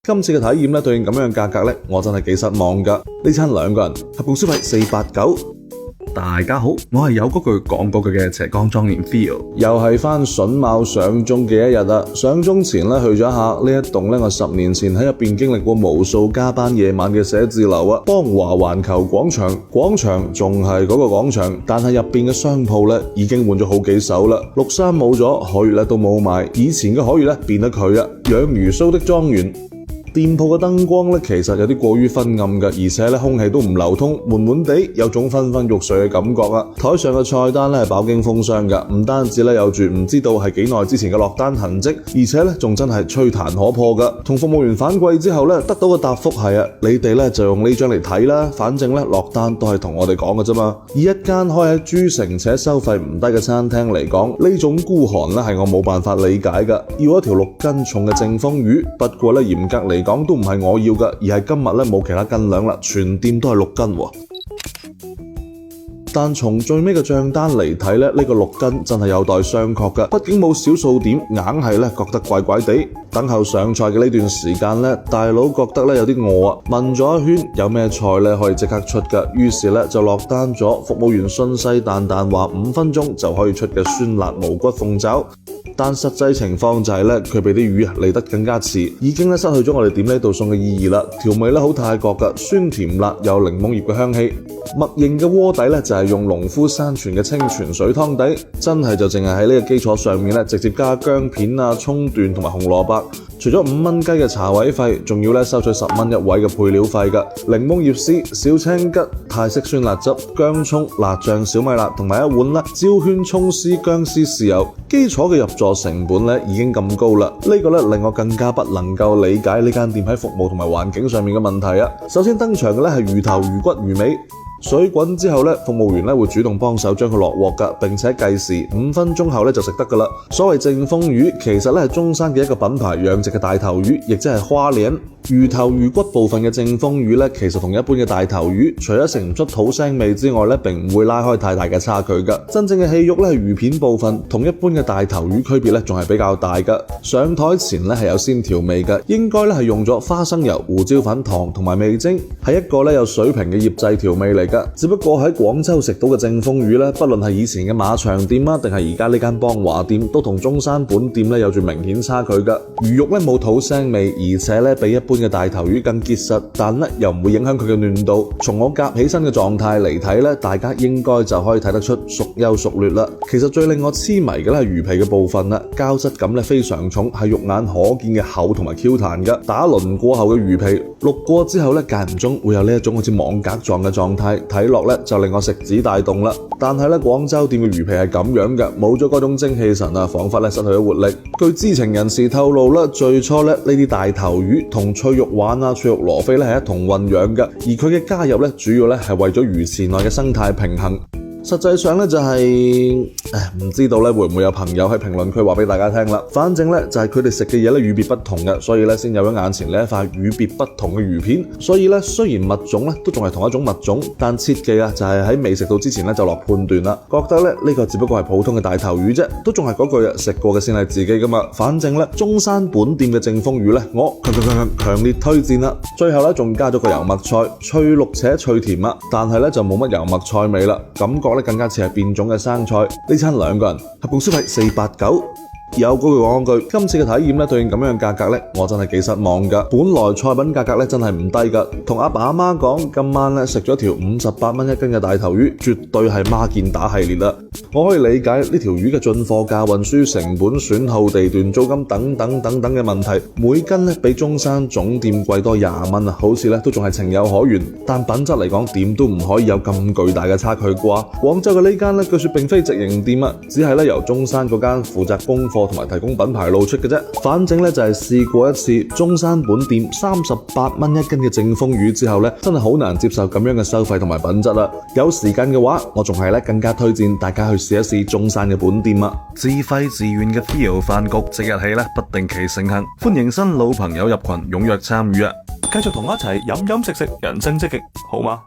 今次嘅體驗咧，對應咁樣嘅價格咧，我真係幾失望㗎。呢餐2個人合共消費489。大家好，我係有嗰句講嗰句嘅斜槓莊園 Theo， 又係返筍茂上鐘嘅一日啦。上鐘前咧去咗下呢一棟咧，我10年前喺入邊經歷過無數加班夜晚嘅寫字樓啊，邦華環球廣場。廣場仲係嗰個廣場，但係入邊嘅商鋪咧已經換咗好幾手啦。綠山冇咗，海月咧都冇埋，以前嘅海月咧變咗佢啊，養魚蘇的莊園。店鋪嘅燈光咧，其實有啲過於昏暗嘅，而且咧空氣都唔流通，悶悶地，有種昏昏欲睡嘅感覺啊！台上嘅菜單咧係飽經風霜嘅，唔單止咧有住唔知道係幾耐之前嘅落單痕跡，而且咧仲真係吹彈可破嘅。同服務員反饋之後咧，得到嘅答覆係啊，你哋咧就用呢張嚟睇啦，反正咧落單都係同我哋講嘅啫嘛。以一間開喺珠城且收費唔低嘅餐廳嚟講，呢種孤寒咧係我冇辦法理解嘅。要一條6斤重嘅正風魚，不過咧嚴格嚟講都唔係我要嘅，而係今日咧冇其他斤兩啦，全店都係6斤喎。但從最尾嘅賬單嚟睇咧，呢個6斤真係有待商榷嘅，畢竟冇小數點，硬係咧覺得怪怪地。等候上菜嘅呢段時間咧，大佬覺得咧有啲餓啊，問咗一圈有咩菜咧可以即刻出嘅，於是咧就落單咗。服務員信誓旦旦話5分鐘就可以出嘅酸辣無骨鳳爪。但實際情況就係咧，佢俾啲魚嚟得更加遲，已經咧失去咗我哋點呢道餸嘅意義啦。調味咧好泰國嘅，酸甜辣有檸檬葉嘅香氣。默認嘅鍋底咧就係用農夫山泉嘅清泉水湯底，真係就淨係喺呢個基礎上面咧直接加薑片啊、蔥段同埋紅蘿蔔。除咗5蚊雞嘅茶位費，仲要咧收取10蚊一位嘅配料費嘅。檸檬葉絲、小青桔、泰式酸辣汁、薑葱、辣醬、小米辣同埋一碗啦焦圈葱絲薑絲豉油。基礎嘅入座成本咧已經咁高啦，呢個咧令我更加不能夠理解呢間店喺服務同埋環境上面嘅問題啊。首先登場嘅咧係魚頭、魚骨、魚尾。水滾之後咧，服務員咧會主動幫手將佢落鑊㗎，並且計時5分鐘後咧就食得㗎啦。所謂正風魚，其實咧係中山嘅一個品牌養殖嘅大頭魚，亦即係花鰱。魚頭魚骨部分嘅正風魚咧，其實同一般嘅大頭魚，除咗食唔出土腥味之外咧，並唔會拉開太大嘅差距㗎。真正嘅戲肉咧係魚片部分，同一般嘅大頭魚區別咧仲係比較大㗎。上台前咧係有鮮調味㗎，應該咧係用咗花生油、胡椒粉、糖同埋味精，係一個咧有水平嘅醃製調味嚟㗎。只不過喺廣州食到嘅正風魚咧，不論係以前嘅馬場店啊，定係而家呢間邦華店，都同中山本店咧有住明顯差距㗎。魚肉咧冇土腥味，而且咧比一般嘅大頭魚更結實，但咧又唔會影響佢嘅嫩度。從我夾起身嘅狀態嚟睇咧，大家應該就可以睇得出孰優孰劣啦。其實最令我痴迷嘅咧係魚皮嘅部分啦，膠質感咧非常重，係肉眼可見嘅厚同埋 Q 彈㗎。打輪過後嘅魚皮淥過之後咧，間唔中會有呢一種好似網格狀嘅狀態，睇落咧就令我食指大動啦。但係咧廣州店嘅魚皮係咁樣嘅，冇咗嗰種精氣神啊，彷彿咧失去咗活力。據知情人士透露咧，最初咧呢啲大頭魚同脆肉鯇啊、脆肉羅非咧係一同混養嘅，而佢嘅加入咧主要咧係為咗魚池內嘅生態平衡。實際上咧就係唔知道咧會唔會有朋友喺評論區話俾大家聽啦。反正咧就係佢哋食嘅嘢咧與別不同嘅，所以咧先有咗眼前呢一塊與別不同嘅魚片。所以咧雖然物種咧都仲係同一種物種，但切記啊就係喺未食到之前咧就落判斷啦。覺得咧呢個只不過係普通嘅大頭魚啫，都仲係嗰句啊，食過嘅先係自己噶嘛。反正咧中山本店嘅正風魚咧，我強烈推薦啦。最後咧仲加咗個油麥菜，脆綠且脆甜啊，但係咧就冇乜油麥菜味啦，感覺更加似係變種嘅生菜。呢餐2個人合共消費489。有句講句，今次嘅體驗咧對應咁樣嘅價格咧，我真係幾失望㗎。本來菜品價格咧真係唔低㗎，同阿爸阿媽講，今晚咧食咗條58蚊一斤嘅大頭魚，絕對係孖件打系列啦。我可以理解呢條魚嘅進貨價、運輸成本、損耗地段、租金等等嘅問題，每斤咧比中山總店貴多20蚊啊，好似咧都仲係情有可原。但品質嚟講，點都唔可以有咁巨大嘅差距啩。廣州嘅呢間咧，據說並非直營店啊，只係咧由中山嗰間負責供貨同埋提供品牌露出嘅啫。反正咧就係試過一次中山本店38蚊一斤嘅正風魚之後咧，真係好難接受咁樣嘅收費同埋品質啦。有時間嘅話，我仲係咧更加推薦大家去試一試中山嘅本店啊。自費自願嘅 Theo 飯局即日起咧不定期盛行，歡迎新老朋友入群，踴躍參與啊！繼續同我一齊飲飲食食，人生積極，好嗎？